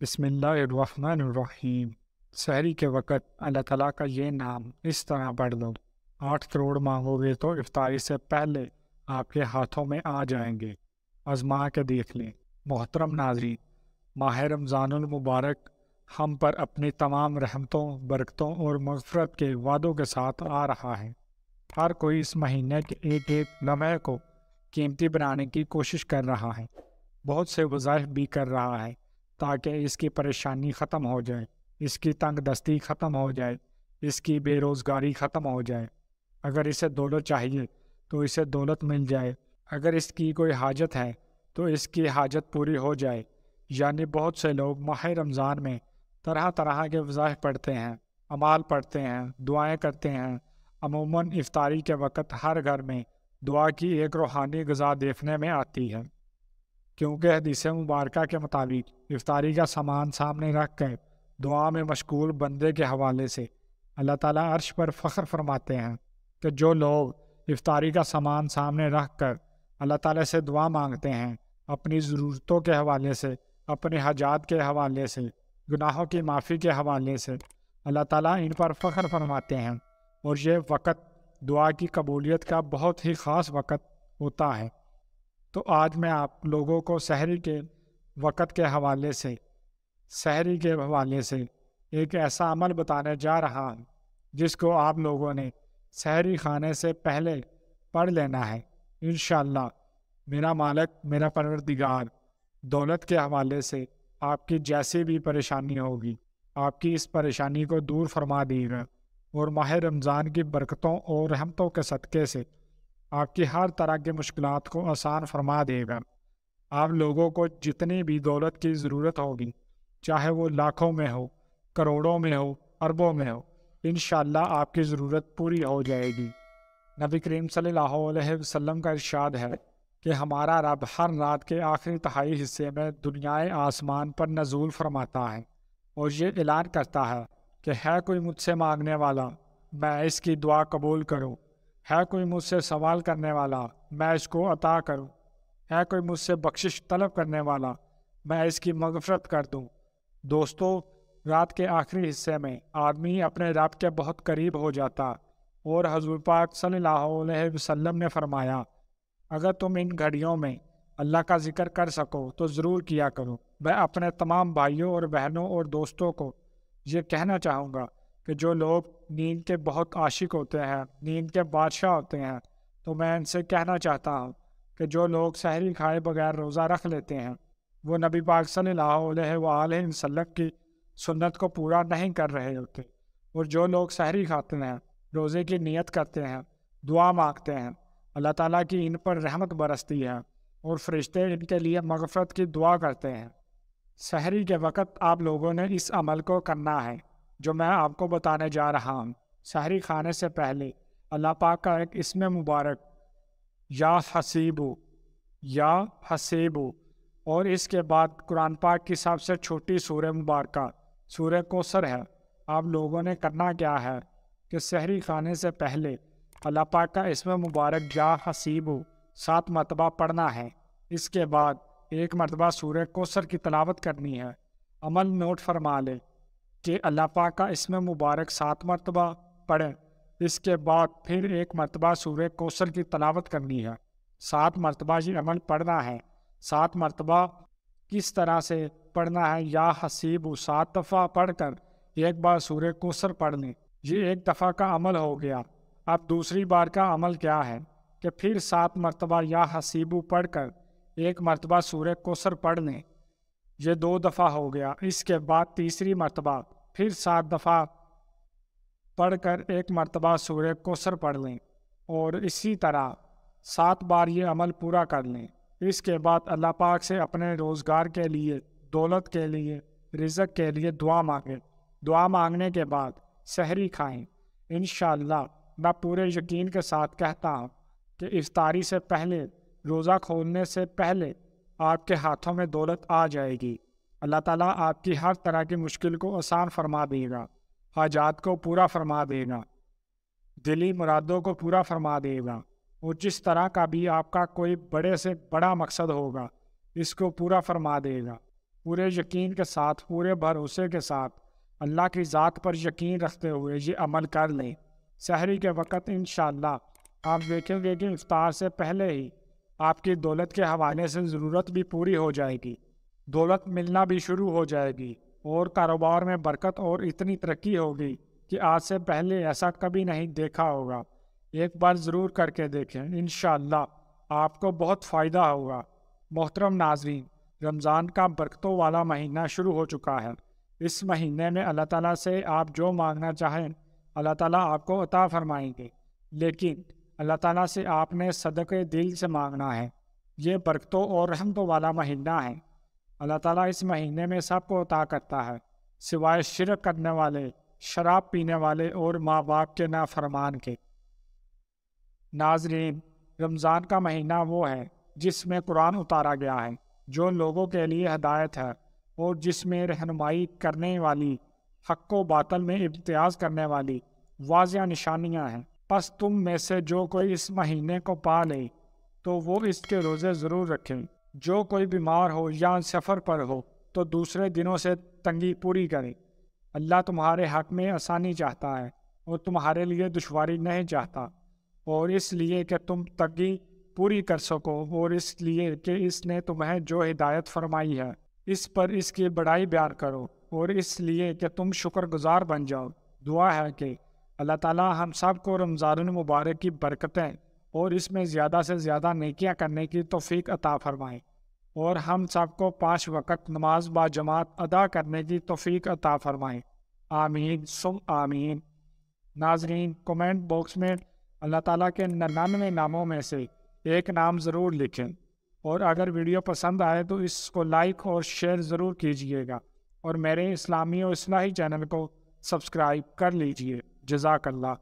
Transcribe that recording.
بسم اللہ الرحمن الرحیم۔ سحری کے وقت اللہ تعالیٰ کا یہ نام اس طرح پڑھ لو، 8 کروڑ مانگو گے تو افطاری سے پہلے آپ کے ہاتھوں میں آ جائیں گے۔ آزما کے دیکھ لیں۔ محترم ناظرین، ماہ رمضان المبارک ہم پر اپنی تمام رحمتوں، برکتوں اور مغفرت کے وعدوں کے ساتھ آ رہا ہے۔ ہر کوئی اس مہینے کے ایک ایک لمحے کو قیمتی بنانے کی کوشش کر رہا ہے، بہت سے وظائف بھی کر رہا ہے تاکہ اس کی پریشانی ختم ہو جائے، اس کی تنگ دستی ختم ہو جائے، اس کی بے روزگاری ختم ہو جائے۔ اگر اسے دولت چاہیے تو اسے دولت مل جائے، اگر اس کی کوئی حاجت ہے تو اس کی حاجت پوری ہو جائے۔ یعنی بہت سے لوگ ماہ رمضان میں طرح طرح کے وظائف پڑھتے ہیں، اعمال پڑھتے ہیں، دعائیں کرتے ہیں۔ عموماً افطاری کے وقت ہر گھر میں دعا کی ایک روحانی غذا دیکھنے میں آتی ہے، کیونکہ حدیث مبارکہ کے مطابق افطاری کا سامان سامنے رکھ کر دعا میں مشغول بندے کے حوالے سے اللہ تعالیٰ عرش پر فخر فرماتے ہیں کہ جو لوگ افطاری کا سامان سامنے رکھ کر اللہ تعالیٰ سے دعا مانگتے ہیں، اپنی ضرورتوں کے حوالے سے، اپنے حاجات کے حوالے سے، گناہوں کی معافی کے حوالے سے، اللہ تعالیٰ ان پر فخر فرماتے ہیں۔ اور یہ وقت دعا کی قبولیت کا بہت ہی خاص وقت ہوتا ہے۔ تو آج میں آپ لوگوں کو سحری کے وقت کے حوالے سے، سحری کے حوالے سے ایک ایسا عمل بتانے جا رہا ہوں جس کو آپ لوگوں نے سحری کھانے سے پہلے پڑھ لینا ہے۔ انشاءاللہ میرا مالک، میرا پروردگار دولت کے حوالے سے آپ کی جیسی بھی پریشانی ہوگی، آپ کی اس پریشانی کو دور فرما دے گا، اور ماہ رمضان کی برکتوں اور رحمتوں کے صدقے سے آپ کی ہر طرح کی مشکلات کو آسان فرما دے گا۔ آپ لوگوں کو جتنی بھی دولت کی ضرورت ہوگی، چاہے وہ لاکھوں میں ہو، کروڑوں میں ہو، اربوں میں ہو، انشاءاللہ آپ کی ضرورت پوری ہو جائے گی۔ نبی کریم صلی اللہ علیہ وسلم کا ارشاد ہے کہ ہمارا رب ہر رات کے آخری تہائی حصے میں دنیائے آسمان پر نزول فرماتا ہے اور یہ اعلان کرتا ہے کہ ہے کوئی مجھ سے مانگنے والا، میں اس کی دعا قبول کروں، ہے کوئی مجھ سے سوال کرنے والا، میں اس کو عطا کروں، ہے کوئی مجھ سے بخشش طلب کرنے والا، میں اس کی مغفرت کر دوں۔ دوستو، رات کے آخری حصے میں آدمی اپنے رب کے بہت قریب ہو جاتا، اور حضور پاک صلی اللہ علیہ وسلم نے فرمایا، اگر تم ان گھڑیوں میں اللہ کا ذکر کر سکو تو ضرور کیا کرو۔ میں اپنے تمام بھائیوں اور بہنوں اور دوستوں کو یہ کہنا چاہوں گا کہ جو لوگ نیند کے بہت عاشق ہوتے ہیں، نیند کے بادشاہ ہوتے ہیں، تو میں ان سے کہنا چاہتا ہوں کہ جو لوگ سحری کھائے بغیر روزہ رکھ لیتے ہیں، وہ نبی پاک صلی اللہ علیہ وآلہ وسلم کی سنت کو پورا نہیں کر رہے ہوتے۔ اور جو لوگ سحری کھاتے ہیں، روزے کی نیت کرتے ہیں، دعا مانگتے ہیں، اللہ تعالیٰ کی ان پر رحمت برستی ہے اور فرشتے ان کے لیے مغفرت کی دعا کرتے ہیں۔ سحری کے وقت آپ لوگوں نے اس عمل کو کرنا ہے جو میں آپ کو بتانے جا رہا ہوں۔ سحری کھانے سے پہلے اللہ پاک کا ایک اسم مبارک یا حسیبو، یا حسیبو، اور اس کے بعد قرآن پاک کی سب سے چھوٹی سورہ مبارکہ سورہ کوثر ہے۔ آپ لوگوں نے کرنا کیا ہے کہ سحری کھانے سے پہلے اللہ پاک کا اسم مبارک یا حسیبو 7 مرتبہ پڑھنا ہے۔ اس کے بعد 1 مرتبہ سورہ کوثر کی تلاوت کرنی ہے۔ عمل نوٹ فرما لے کہ اللہ پاک کا اسم مبارک 7 مرتبہ پڑھیں، اس کے بعد پھر 1 مرتبہ سورہ کوثر کی تلاوت کرنی ہے۔ 7 مرتبہ یہ عمل پڑھنا ہے۔ 7 مرتبہ کس طرح سے پڑھنا ہے؟ یا حسیب 7 دفعہ پڑھ کر ایک بار سورہ کوثر پڑھ لیں۔ یہ 1 دفعہ کا عمل ہو گیا۔ اب دوسری بار کا عمل کیا ہے کہ پھر 7 مرتبہ یا حسیبو پڑھ کر 1 مرتبہ سورہ کوثر پڑھ لیں۔ یہ 2 دفعہ ہو گیا۔ اس کے بعد تیسری مرتبہ پھر 7 دفعہ پڑھ کر 1 مرتبہ سورہ کوثر پڑھ لیں، اور اسی طرح 7 بار یہ عمل پورا کر لیں۔ اس کے بعد اللہ پاک سے اپنے روزگار کے لیے، دولت کے لیے، رزق کے لیے دعا مانگیں۔ دعا مانگنے کے بعد سحری کھائیں۔ انشاءاللہ میں پورے یقین کے ساتھ کہتا ہوں کہ افطاری سے پہلے، روزہ کھولنے سے پہلے آپ کے ہاتھوں میں دولت آ جائے گی۔ اللہ تعالیٰ آپ کی ہر طرح کی مشکل کو آسان فرما دے گا، حاجات کو پورا فرما دے گا، دلی مرادوں کو پورا فرما دے گا، اور جس طرح کا بھی آپ کا کوئی بڑے سے بڑا مقصد ہوگا، اس کو پورا فرما دے گا۔ پورے یقین کے ساتھ، پورے بھروسے کے ساتھ اللہ کی ذات پر یقین رکھتے ہوئے یہ عمل کر لیں۔ سحری کے وقت انشاءاللہ آپ دیکھیں گے کہ افطار سے پہلے ہی آپ کی دولت کے حوالے سے ضرورت بھی پوری ہو جائے گی، دولت ملنا بھی شروع ہو جائے گی، اور کاروبار میں برکت اور اتنی ترقی ہوگی کہ آج سے پہلے ایسا کبھی نہیں دیکھا ہوگا۔ ایک بار ضرور کر کے دیکھیں، انشاءاللہ آپ کو بہت فائدہ ہوگا۔ محترم ناظرین، رمضان کا برکتوں والا مہینہ شروع ہو چکا ہے۔ اس مہینے میں اللہ تعالیٰ سے آپ جو مانگنا چاہیں اللہ تعالیٰ آپ کو عطا فرمائیں گے، لیکن اللہ تعالیٰ سے آپ نے صدقے دل سے مانگنا ہے۔ یہ برکتوں اور رحمتوں والا مہینہ ہے۔ اللہ تعالیٰ اس مہینے میں سب کو عطا کرتا ہے سوائے شرک کرنے والے، شراب پینے والے اور ماں باپ کے نافرمان کے۔ ناظرین، رمضان کا مہینہ وہ ہے جس میں قرآن اتارا گیا ہے، جو لوگوں کے لیے ہدایت ہے اور جس میں رہنمائی کرنے والی، حق و باطل میں امتیاز کرنے والی واضح نشانیاں ہیں۔ پس تم میں سے جو کوئی اس مہینے کو پا لے تو وہ اس کے روزے ضرور رکھیں۔ جو کوئی بیمار ہو یا سفر پر ہو تو دوسرے دنوں سے تنگی پوری کرے۔ اللہ تمہارے حق میں آسانی چاہتا ہے اور تمہارے لیے دشواری نہیں چاہتا، اور اس لیے کہ تم تنگی پوری کر سکو، اور اس لیے کہ اس نے تمہیں جو ہدایت فرمائی ہے اس پر اس کی بڑائی بیان کرو، اور اس لیے کہ تم شکر گزار بن جاؤ۔ دعا ہے کہ اللہ تعالیٰ ہم سب کو رمضان المبارک کی برکتیں اور اس میں زیادہ سے زیادہ نیکیاں کرنے کی توفیق عطا فرمائے، اور ہم سب کو 5 وقت نماز با جماعت ادا کرنے کی توفیق عطا فرمائے۔ آمین سم آمین۔ ناظرین، کومنٹ باکس میں اللہ تعالیٰ کے 99 ناموں میں سے ایک نام ضرور لکھیں، اور اگر ویڈیو پسند آئے تو اس کو لائک اور شیئر ضرور کیجیے گا، اور میرے اسلامی و اصلاحی چینل کو سبسکرائب کر لیجیے۔ جزاک اللہ۔